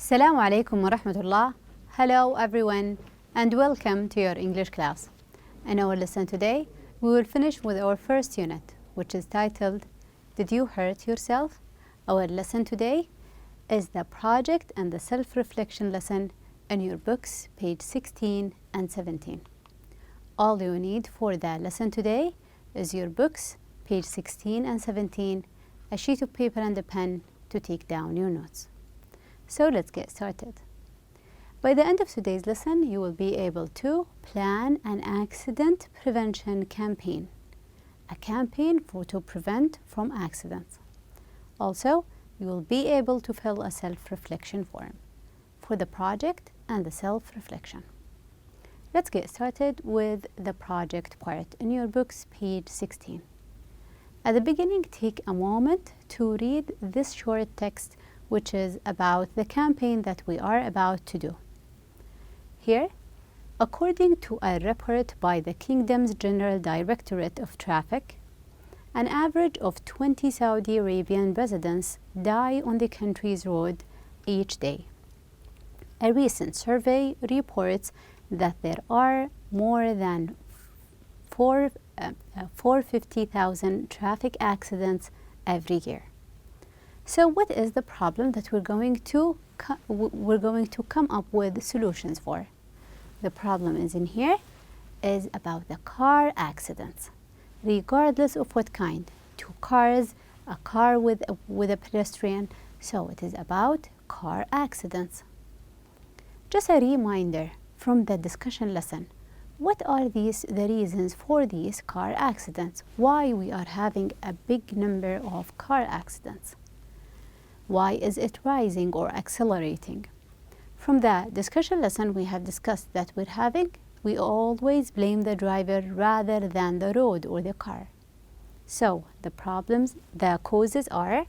Assalamu alaikum wa rahmatullah. Hello everyone and welcome to your English class. In our lesson today, we will finish with our first unit, which is titled, Did You Hurt Yourself? Our lesson today is the project and the self-reflection lesson in your books, page 16 and 17. All you need for the lesson today is your books, page 16 and 17, a sheet of paper and a pen to take down your notes. So let's get started. By the end of today's lesson, you will be able to plan an accident prevention campaign, a campaign to prevent from accidents. Also, you will be able to fill a self-reflection form for the project and the self-reflection. Let's get started with the project part in your books, page 16. At the beginning, take a moment to read this short text, which is about the campaign that we are about to do. Here, according to a report by the Kingdom's General Directorate of Traffic, an average of 20 Saudi Arabian residents die on the country's road each day. A recent survey reports that there are more than 450,000 traffic accidents every year. So what is the problem that we're going to come up with solutions for? The problem is in here is about the car accidents, regardless of what kind. Two cars, a car with a pedestrian. So it is about car accidents. Just a reminder from the discussion lesson. What are the reasons for these car accidents? Why we are having a big number of car accidents? Why is it rising or accelerating? From the discussion lesson, we have discussed that we always blame the driver rather than the road or the car. So the causes are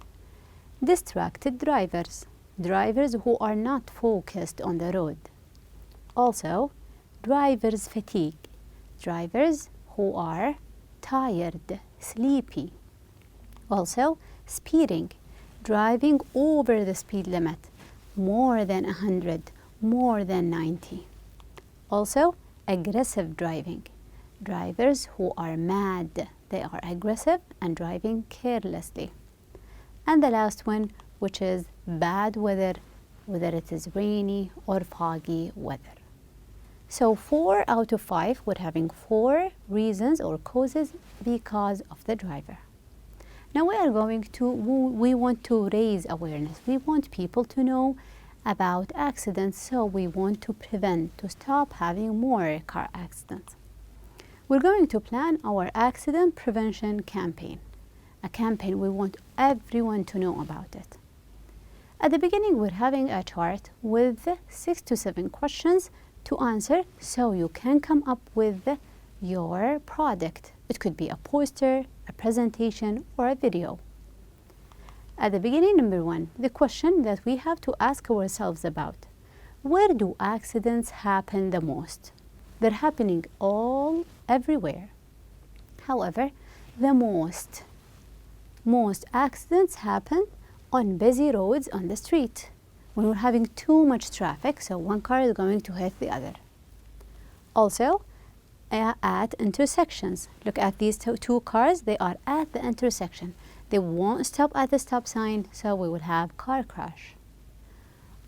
distracted drivers, drivers who are not focused on the road. Also, driver's fatigue, drivers who are tired, sleepy. Also, speeding, driving over the speed limit, more than 100, more than 90. Also, aggressive driving, drivers who are mad, they are aggressive and driving carelessly. And the last one, which is bad weather, whether it is rainy or foggy weather. So 4 out of 5, we're having 4 reasons or causes because of the driver. Now we want to raise awareness. We want people to know about accidents, so we want to stop having more car accidents. We're going to plan our accident prevention campaign, a campaign we want everyone to know about it. At the beginning, we're having a chart with 6 to 7 questions to answer, so you can come up with your product. It could be a poster, a presentation, or a video. At the beginning, number 1, the question that we have to ask ourselves about: where do accidents happen the most? They're happening everywhere. However, the most accidents happen on busy roads on the street, when we're having too much traffic, so one car is going to hit the other. Also, at intersections. Look at these two cars, they are at the intersection. They won't stop at the stop sign, so we will have car crash.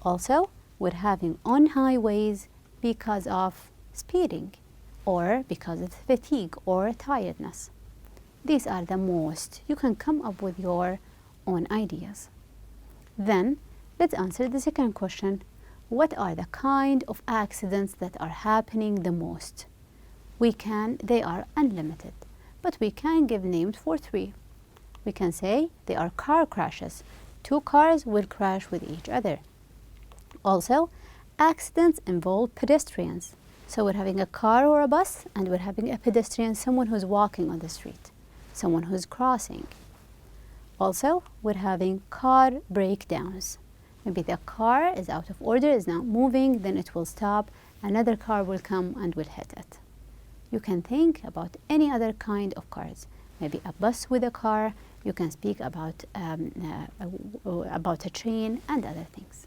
Also, we're having on highways because of speeding or because of fatigue or tiredness. These are the most. You can come up with your own ideas. Then, let's answer the second question. What are the kind of accidents that are happening the most? They are unlimited, but we can give names for 3. We can say they are car crashes. 2 cars will crash with each other. Also, accidents involve pedestrians. So we're having a car or a bus, and we're having a pedestrian, someone who's walking on the street, someone who's crossing. Also, we're having car breakdowns. Maybe the car is out of order, is not moving, then it will stop. Another car will come and will hit it. You can think about any other kind of cars. Maybe a bus with a car. You can speak about a train and other things.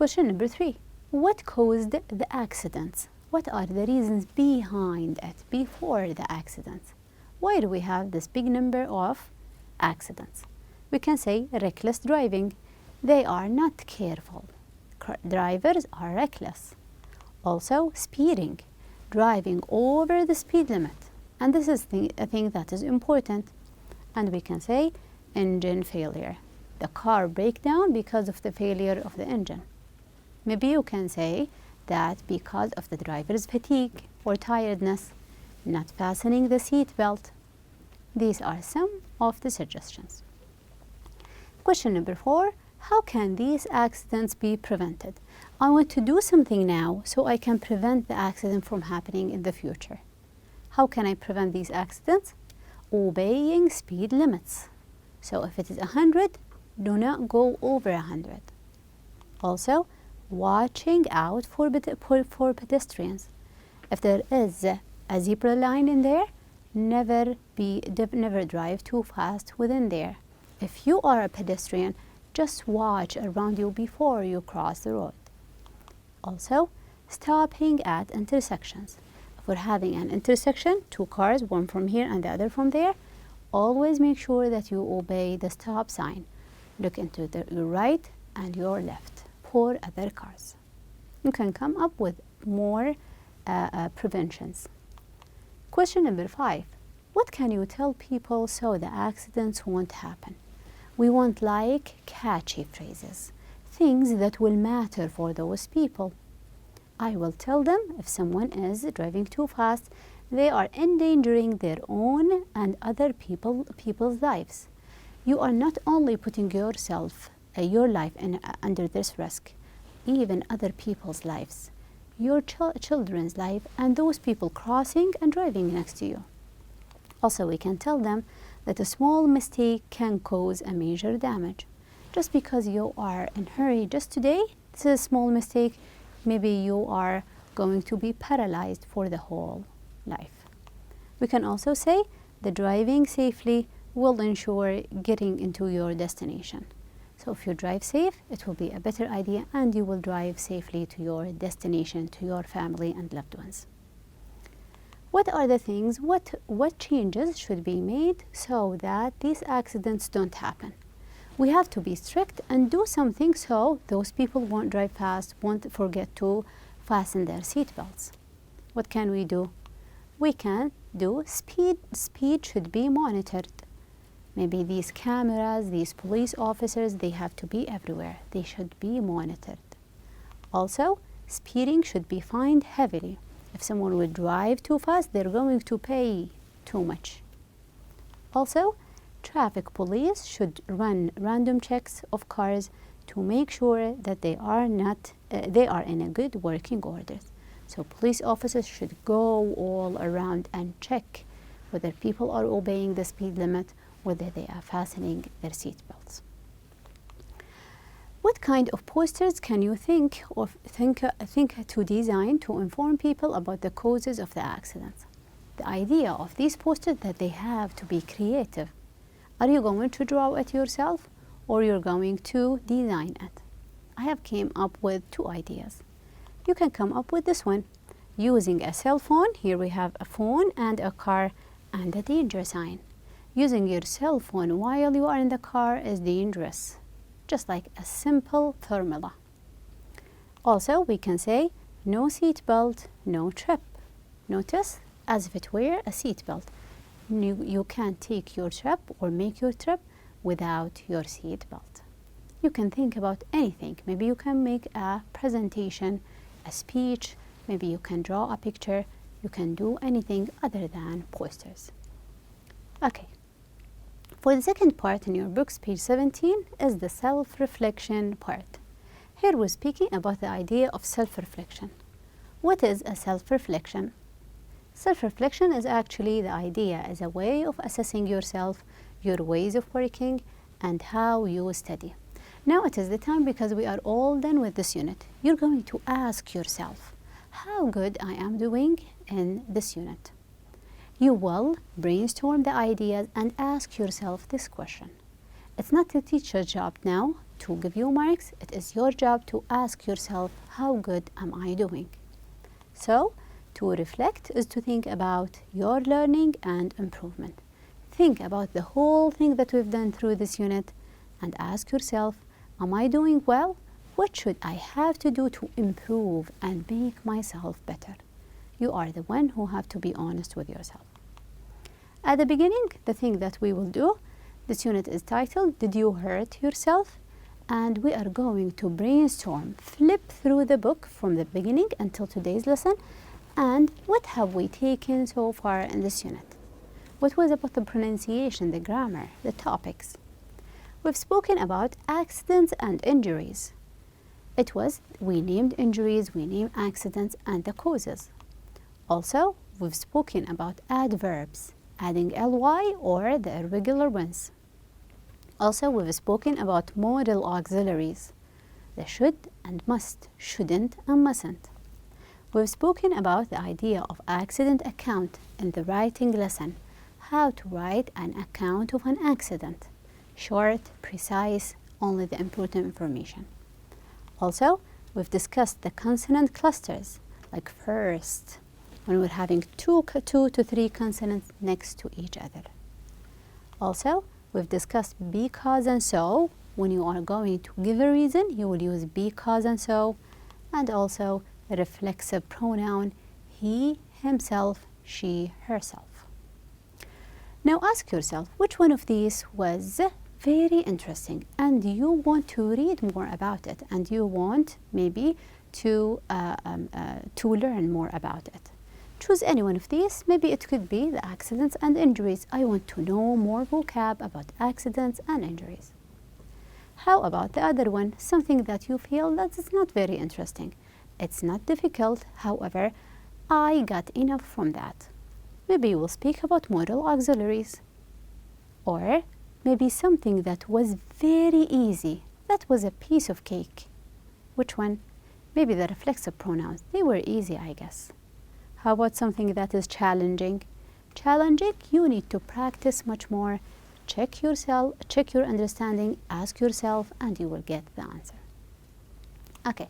Question number 3. What caused the accidents? What are the reasons behind it, before the accidents? Why do we have this big number of accidents? We can say reckless driving. They are not careful. Drivers are reckless. Also, speeding, driving over the speed limit. And this is a thing that is important. And we can say engine failure. The car breakdown because of the failure of the engine. Maybe you can say that because of the driver's fatigue or tiredness, not fastening the seat belt. These are some of the suggestions. Question number 4. How can these accidents be prevented? I want to do something now so I can prevent the accident from happening in the future. How can I prevent these accidents? Obeying speed limits. So if it is 100, do not go over 100. Also, watching out for pedestrians. If there is a zebra line in there, never drive too fast within there. If you are a pedestrian, just watch around you before you cross the road. Also, stopping at intersections. If we're having an intersection, 2 cars, one from here and the other from there, always make sure that you obey the stop sign. Look into your right and your left for other cars. You can come up with more preventions. Question number 5. What can you tell people so the accidents won't happen? We want like catchy phrases, things that will matter for those people. I will tell them if someone is driving too fast, they are endangering their own and other people's lives. You are not only putting yourself, your life under this risk, even other people's lives, your children's life, and those people crossing and driving next to you. Also, we can tell them that a small mistake can cause a major damage. Just because you are in a hurry just today, this is a small mistake, maybe you are going to be paralyzed for the whole life. We can also say that driving safely will ensure getting into your destination. So if you drive safe, it will be a better idea and you will drive safely to your destination, to your family and loved ones. What are the things, what changes should be made so that these accidents don't happen? We have to be strict and do something so those people won't drive fast, won't forget to fasten their seat belts. What can we do? We can do speed should be monitored. Maybe these cameras, these police officers, they have to be everywhere. They should be monitored. Also, speeding should be fined heavily. If someone will drive too fast, they're going to pay too much. Also, traffic police should run random checks of cars to make sure that they are in a good working order. So police officers should go all around and check whether people are obeying the speed limit, whether they are fastening their seat belts. What kind of posters can you think to design to inform people about the causes of the accidents? The idea of these posters that they have to be creative. Are you going to draw it yourself or you're going to design it? I have came up with 2 ideas. You can come up with this one using a cell phone. Here we have a phone and a car and a danger sign. Using your cell phone while you are in the car is dangerous. Just like a simple formula. Also, we can say no seat belt, no trip. Notice as if it were a seat belt. You can't take your trip or make your trip without your seat belt. You can think about anything. Maybe you can make a presentation, a speech, maybe you can draw a picture. You can do anything other than posters. Okay. For the second part in your books, page 17, is the self-reflection part. Here we're speaking about the idea of self-reflection. What is a self-reflection? Self-reflection is actually the idea as a way of assessing yourself, your ways of working, and how you study. Now it is the time because we are all done with this unit. You're going to ask yourself, how good I am doing in this unit. You will brainstorm the ideas and ask yourself this question. It's not the teacher's job now to give you marks. It is your job to ask yourself, how good am I doing? So, to reflect is to think about your learning and improvement. Think about the whole thing that we've done through this unit and ask yourself, am I doing well? What should I have to do to improve and make myself better? You are the one who have to be honest with yourself. At the beginning, the thing that we will do, this unit is titled, Did You Hurt Yourself? And we are going to brainstorm, flip through the book from the beginning until today's lesson, and what have we taken so far in this unit? What was about the pronunciation, the grammar, the topics? We've spoken about accidents and injuries. We named injuries, we named accidents and the causes. Also, we've spoken about adverbs, adding ly or the irregular ones. Also, we've spoken about modal auxiliaries, the should and must, shouldn't and mustn't. We've spoken about the idea of accident account in the writing lesson, how to write an account of an accident, short, precise, only the important information. Also, we've discussed the consonant clusters, like first, when we're having two to three consonants next to each other. Also, we've discussed because and so. When you are going to give a reason, you will use because and so, and also the reflexive pronoun he, himself, she, herself. Now ask yourself, which one of these was very interesting and you want to read more about it and you want maybe to learn more about it. Choose any one of these. Maybe it could be the accidents and injuries. I want to know more vocab about accidents and injuries. How about the other one? Something that you feel that is not very interesting. It's not difficult, however, I got enough from that. Maybe you will speak about modal auxiliaries. Or maybe something that was very easy. That was a piece of cake. Which one? Maybe the reflexive pronouns. They were easy, I guess. How about something that is challenging? Challenging, you need to practice much more. Check yourself, check your understanding, ask yourself, and you will get the answer. Okay,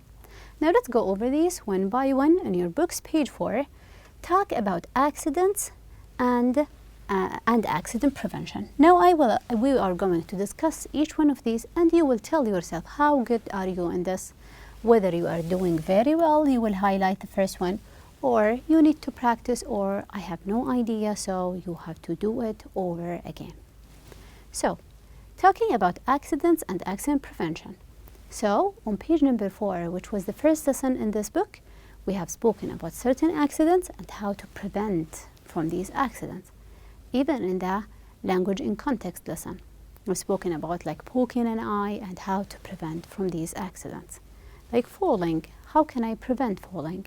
now let's go over these one by one in your books, page 4. Talk about accidents and accident prevention. Now we are going to discuss each one of these, and you will tell yourself how good are you in this. Whether you are doing very well, you will highlight the first one, or you need to practice, or I have no idea, so you have to do it over again. So, talking about accidents and accident prevention. So, on page number 4, which was the first lesson in this book, we have spoken about certain accidents and how to prevent from these accidents. Even in the language in context lesson, we've spoken about like poking an eye and how to prevent from these accidents. Like falling, how can I prevent falling?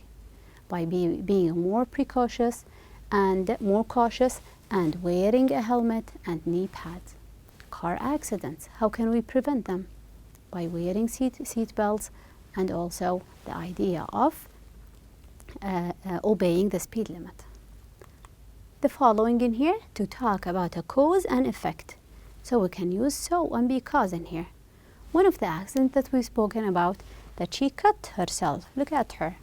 By being more precautious and more cautious and wearing a helmet and knee pads. Car accidents, how can we prevent them? By wearing seat belts and also the idea of obeying the speed limit. The following in here to talk about a cause and effect. So we can use so and because in here. One of the accidents that we've spoken about, that she cut herself. Look at her.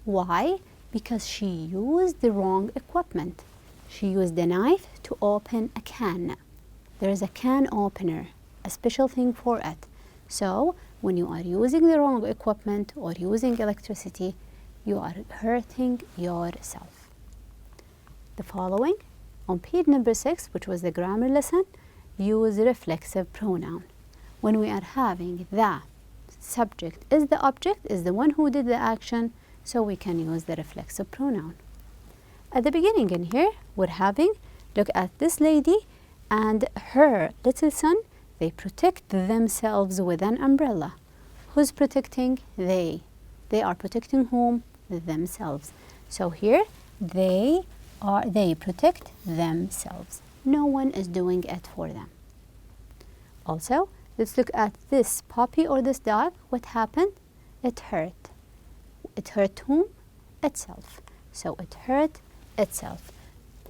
Why? Because she used the wrong equipment. She used the knife to open a can. There is a can opener, a special thing for it. So, when you are using the wrong equipment or using electricity, you are hurting yourself. The following, on page number 6, which was the grammar lesson, use reflexive pronoun. When we are having the subject is the object, is the one who did the action, so we can use the reflexive pronoun. At the beginning in here, we're having, look at this lady and her little son, they protect themselves with an umbrella. Who's protecting? They. They are protecting whom? Themselves. So here, they protect themselves. No one is doing it for them. Also, let's look at this puppy or this dog. What happened? It hurt. It hurt whom? Itself. So it hurt itself.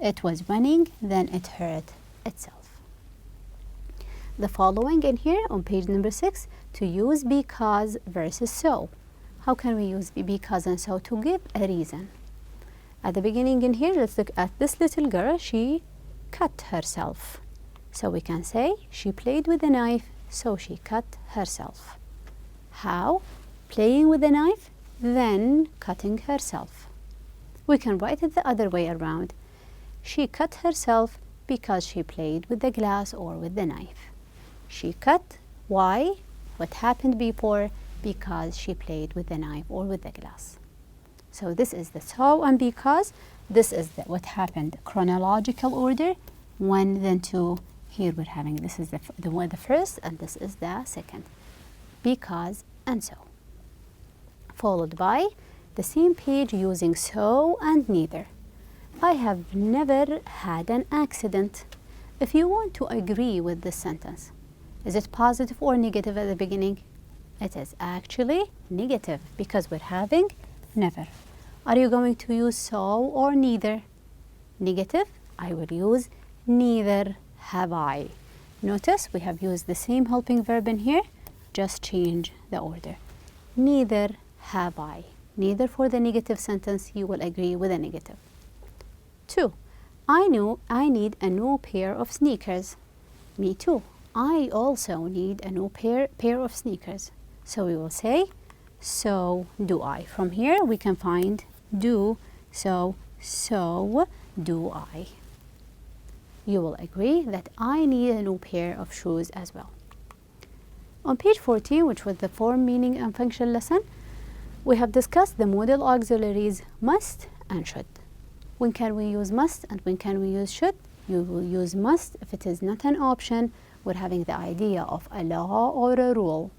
It was running, then it hurt itself. The following in here on page number 6, to use because versus so. How can we use because and so? To give a reason. At the beginning in here, let's look at this little girl. She cut herself. So we can say she played with a knife, so she cut herself. How? Playing with a knife, then cutting herself. We can write it the other way around. She cut herself because she played with the glass or with the knife. She cut. Why? What happened before? Because she played with the knife or with the glass. So this is the so and because. This is what happened, chronological order, 1 then 2. Here we're having, this is the first and this is the second. Because and so. Followed by the same page using so and neither. I have never had an accident. If you want to agree with this sentence, is it positive or negative at the beginning? It is actually negative because we're having never. Are you going to use so or neither? Negative, I will use neither have I. Notice we have used the same helping verb in here, just change the order. Neither have I. Neither for the negative sentence, you will agree with a negative. 2. I need a new pair of sneakers. Me too. I also need a new pair of sneakers. So we will say, so do I. From here we can find do, so do I. You will agree that I need a new pair of shoes as well. On page 14, which was the form, meaning, and function lesson, we have discussed the modal auxiliaries must and should. When can we use must and when can we use should? You will use must if it is not an option. We're having the idea of a law or a rule.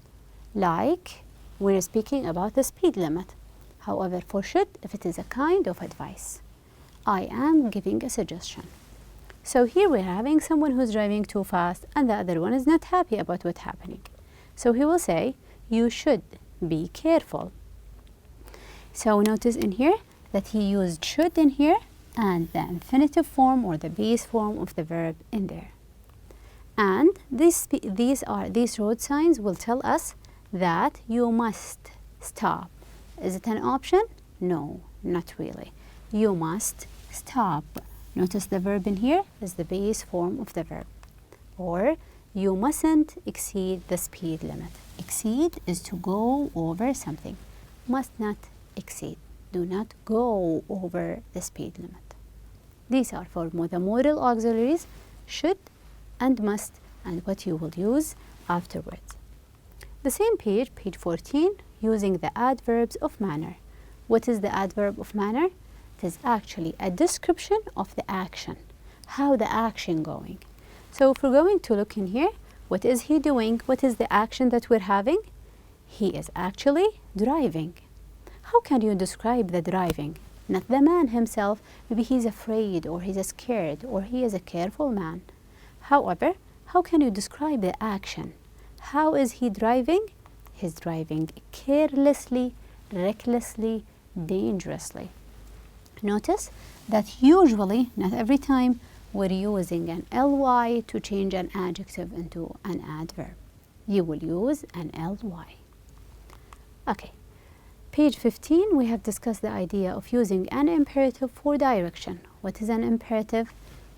Like, we're speaking about the speed limit. However, for should, if it is a kind of advice. I am giving a suggestion. So here we're having someone who's driving too fast and the other one is not happy about what's happening. So he will say, you should be careful. So notice in here that he used should in here and the infinitive form or the base form of the verb in there. And these road signs will tell us that you must stop. Is it an option? No, not really. You must stop. Notice the verb in here is the base form of the verb. Or you mustn't exceed the speed limit. Exceed is to go over something. Must not exceed. Do not go over the speed limit. These are for the modal auxiliaries, should and must, and what you will use afterwards. The same page, page 14, using the adverbs of manner. What is the adverb of manner? It is actually a description of the action. How the action going. So if we're going to look in here, what is he doing? What is the action that we're having? He is actually driving. How can you describe the driving? Not the man himself. Maybe he's afraid or he's scared or he is a careful man. However, how can you describe the action? How is he driving? He's driving carelessly, recklessly, dangerously. Notice that usually, not every time, we're using an ly to change an adjective into an adverb. You will use an ly. Okay. Page 15, we have discussed the idea of using an imperative for direction. What is an imperative?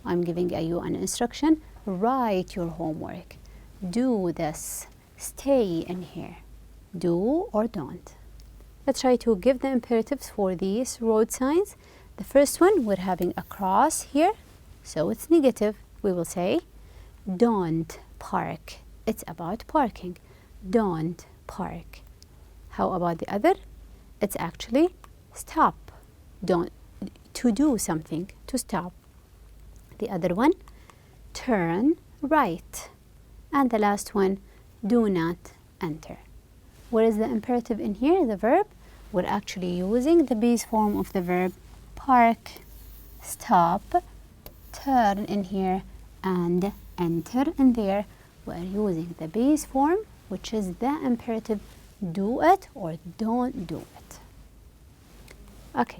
I'm giving you an instruction. Write your homework. Do this. Stay in here. Do or don't. Let's try to give the imperatives for these road signs. The first one, we're having a cross here, so it's negative. We will say, don't park. It's about parking. Don't park. How about the other? It's actually stop. Don't, to do something, to stop. The other one, turn right. And the last one, do not enter. What is the imperative in here, the verb? We're actually using the base form of the verb, park, stop, turn in here, and enter in there. We're using the base form, which is the imperative, do it or don't do it. Okay.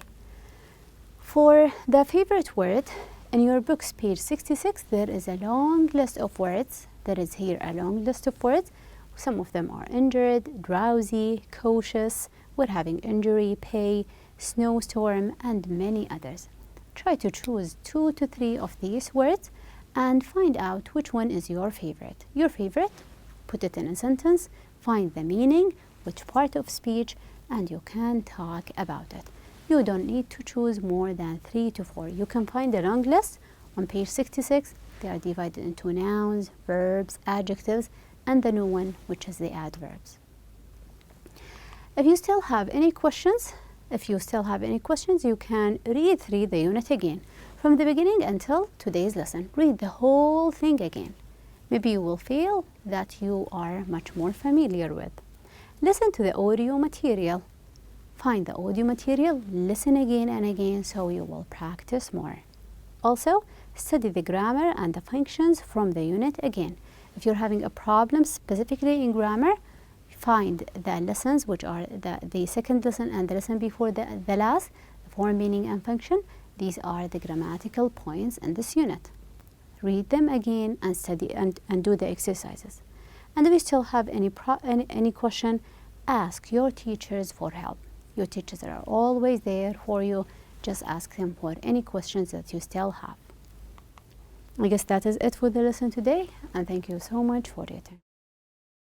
For the favorite word, in your books, page 66, there is a long list of words. There is here a long list of words. Some of them are injured, drowsy, cautious, we're having injury, pay, snowstorm, and many others. Try to choose 2 to 3 of these words and find out which one is your favorite. Your favorite, put it in a sentence, find the meaning, which part of speech, and you can talk about it. You don't need to choose more than 3 to 4. You can find a long list on page 66. They are divided into nouns, verbs, adjectives, and the new one, which is the adverbs. If you still have any questions, you can read through the unit again. From the beginning until today's lesson, read the whole thing again. Maybe you will feel that you are much more familiar with. Listen to the audio material. Find the audio material, listen again and again so you will practice more. Also, study the grammar and the functions from the unit again. If you're having a problem specifically in grammar, find the lessons, which are the second lesson and the lesson before the last, the form, meaning, and function. These are the grammatical points in this unit. Read them again and study and do the exercises. And if you still have any question, ask your teachers for help. Your teachers are always there for you. Just ask them for any questions that you still have. I guess that is it for the lesson today, and thank you so much for your time.